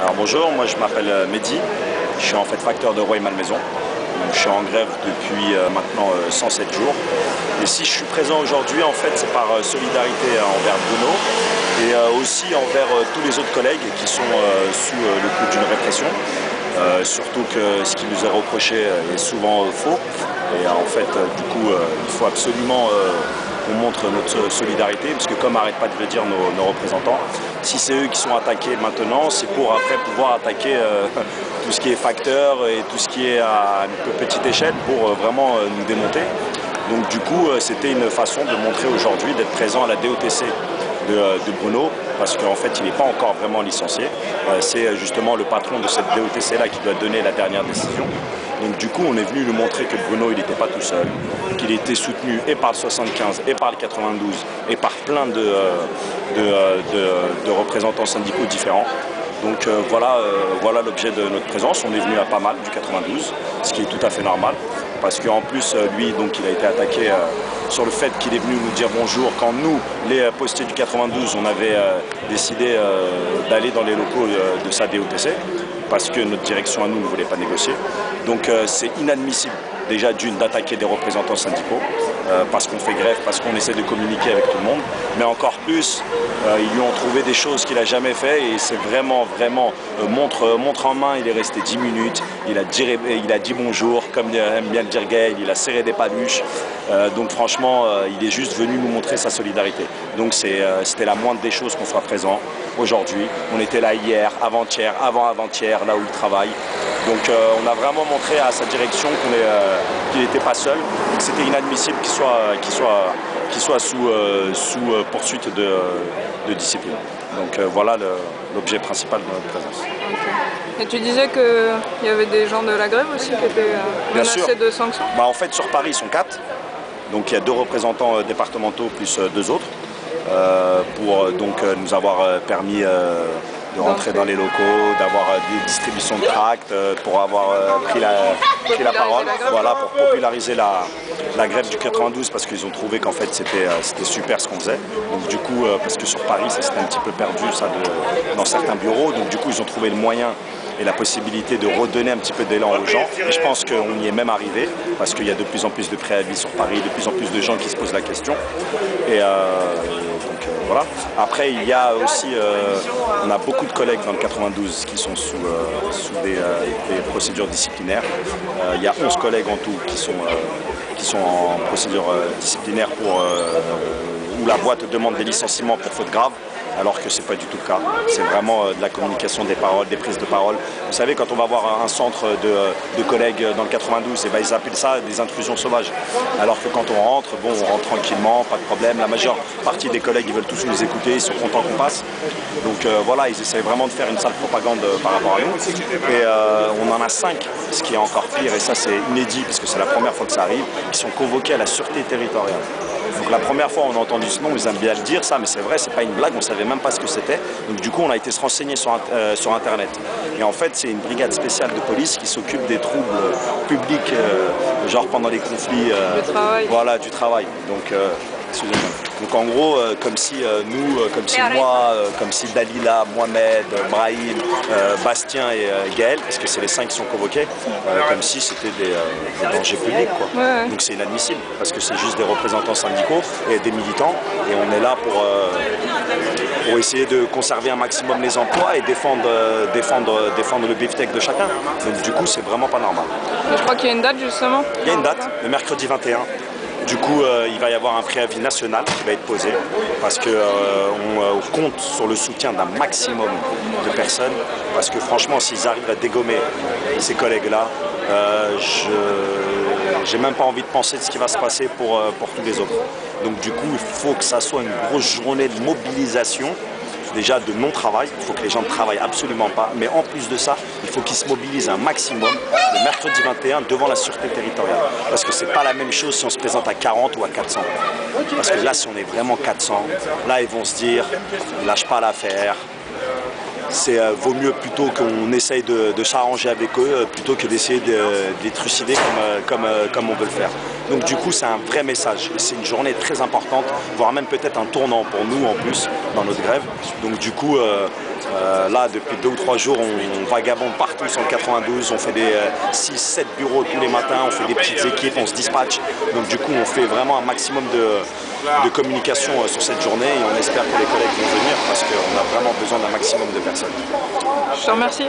Alors bonjour, moi je m'appelle Mehdi, je suis en fait facteur de Rueil-Malmaison. Donc, je suis en grève depuis maintenant 107 jours. Et si je suis présent aujourd'hui, en fait, c'est par solidarité envers Bruno et aussi envers tous les autres collègues qui sont sous le coup d'une répression. Surtout que ce qui nous est reproché est souvent faux. Et en fait, du coup, il faut absolument qu'on montre notre solidarité, parce que comme n'arrêtent pas de le dire nos représentants, si c'est eux qui sont attaqués maintenant, c'est pour après pouvoir attaquer tout ce qui est facteur et tout ce qui est à une petite échelle pour vraiment nous démonter. Donc du coup, c'était une façon de montrer aujourd'hui, d'être présent à la DOTC de Bruno, parce qu'en fait il n'est pas encore vraiment licencié. C'est justement le patron de cette DOTC là qui doit donner la dernière décision. Donc du coup on est venu lui montrer que Bruno il n'était pas tout seul, qu'il était soutenu et par le 75 et par le 92 et par plein de représentants syndicaux différents. Donc voilà l'objet de notre présence. On est venu à pas mal du 92, ce qui est tout à fait normal. Parce qu'en plus, lui, donc, il a été attaqué sur le fait qu'il est venu nous dire bonjour quand nous, les postiers du 92, on avait décidé d'aller dans les locaux de sa DOTC parce que notre direction à nous ne voulait pas négocier. Donc c'est inadmissible déjà d'une d'attaquer des représentants syndicaux parce qu'on fait grève, parce qu'on essaie de communiquer avec tout le monde. Mais encore plus, ils lui ont trouvé des choses qu'il n'a jamais fait et c'est vraiment montre en main. Il est resté 10 minutes, il a dit bonjour, comme aime bien le dire Gaël, il a serré des paluches. Donc franchement, il est juste venu nous montrer sa solidarité. Donc c'était la moindre des choses qu'on soit présent aujourd'hui. On était là hier, avant-hier, avant-avant-hier, là où il travaille. Donc on a vraiment montré à sa direction qu'il n'était pas seul, que c'était inadmissible qu'il soit sous poursuite de discipline. Donc voilà l'objet principal de notre présence. Okay. Et tu disais qu'il y avait des gens de la grève aussi qui étaient menacés de sanctions? En fait sur Paris ils sont 4, donc il y a 2 représentants départementaux plus 2 autres pour donc nous avoir permis de rentrer dans les locaux, d'avoir des distributions de tracts, pour avoir pris la parole, voilà, pour populariser la grève du 92 parce qu'ils ont trouvé qu'en fait c'était super ce qu'on faisait. Donc du coup, parce que sur Paris ça s'était un petit peu perdu ça dans certains bureaux, donc du coup ils ont trouvé le moyen et la possibilité de redonner un petit peu d'élan aux gens. Et je pense qu'on y est même arrivé parce qu'il y a de plus en plus de préavis sur Paris, de plus en plus de gens qui se posent la question. Et voilà. Après, il y a aussi, on a beaucoup de collègues dans le 92 qui sont sous des procédures disciplinaires. Il y a 11 collègues en tout qui sont en procédure disciplinaire où la boîte demande des licenciements pour faute grave, alors que ce n'est pas du tout le cas. C'est vraiment de la communication des paroles, des prises de parole. Vous savez, quand on va voir un centre de collègues dans le 92, et ils appellent ça des intrusions sauvages. Alors que quand on rentre, bon, on rentre tranquillement, pas de problème. La majeure partie des collègues, ils veulent tous nous écouter, ils sont contents qu'on passe. Donc voilà, ils essayent vraiment de faire une sale propagande par rapport à nous. Et on en a 5, ce qui est encore pire, et ça c'est inédit, parce que c'est la première fois que ça arrive, qui sont convoqués à la sûreté territoriale. Donc la première fois on a entendu ce nom, ils aiment bien le dire ça, mais c'est vrai, c'est pas une blague, on savait même pas ce que c'était. Donc du coup on a été se renseigner sur internet. Et en fait c'est une brigade spéciale de police qui s'occupe des troubles publics, genre pendant les conflits voilà, du travail. Donc excusez-moi. Donc en gros, comme si comme si moi, comme si Dalila, Mohamed, Brahim, Bastien et Gaël, parce que c'est les 5 qui sont convoqués, comme si c'était des dangers publics, quoi. Ouais. Donc c'est inadmissible, parce que c'est juste des représentants syndicaux et des militants, et on est là pour essayer de conserver un maximum les emplois et défendre le beefsteak de chacun. Donc du coup, c'est vraiment pas normal. Et je crois qu'il y a une date justement. Il y a une date, le mercredi 21. Du coup, il va y avoir un préavis national qui va être posé parce qu'on compte sur le soutien d'un maximum de personnes. Parce que franchement, s'ils arrivent à dégommer ces collègues-là, j'ai même pas envie de penser de ce qui va se passer pour tous les autres. Donc du coup, il faut que ça soit une grosse journée de mobilisation. Déjà de non-travail, il faut que les gens ne travaillent absolument pas, mais en plus de ça, il faut qu'ils se mobilisent un maximum le mercredi 21 devant la sûreté territoriale. Parce que c'est pas la même chose si on se présente à 40 ou à 400. Parce que là, si on est vraiment 400, là ils vont se dire, lâche pas l'affaire, vaut mieux plutôt qu'on essaye de s'arranger avec eux plutôt que d'essayer de les trucider comme on veut le faire. Donc du coup c'est un vrai message, c'est une journée très importante, voire même peut-être un tournant pour nous en plus dans notre grève. Donc du coup là depuis 2 ou 3 jours on vagabonde partout sur le 92, on fait des 6-7 bureaux tous les matins, on fait des petites équipes, on se dispatche. Donc du coup on fait vraiment un maximum de communication sur cette journée et on espère que les collègues vont venir parce qu'on a vraiment besoin d'un maximum de personnes. Je te remercie.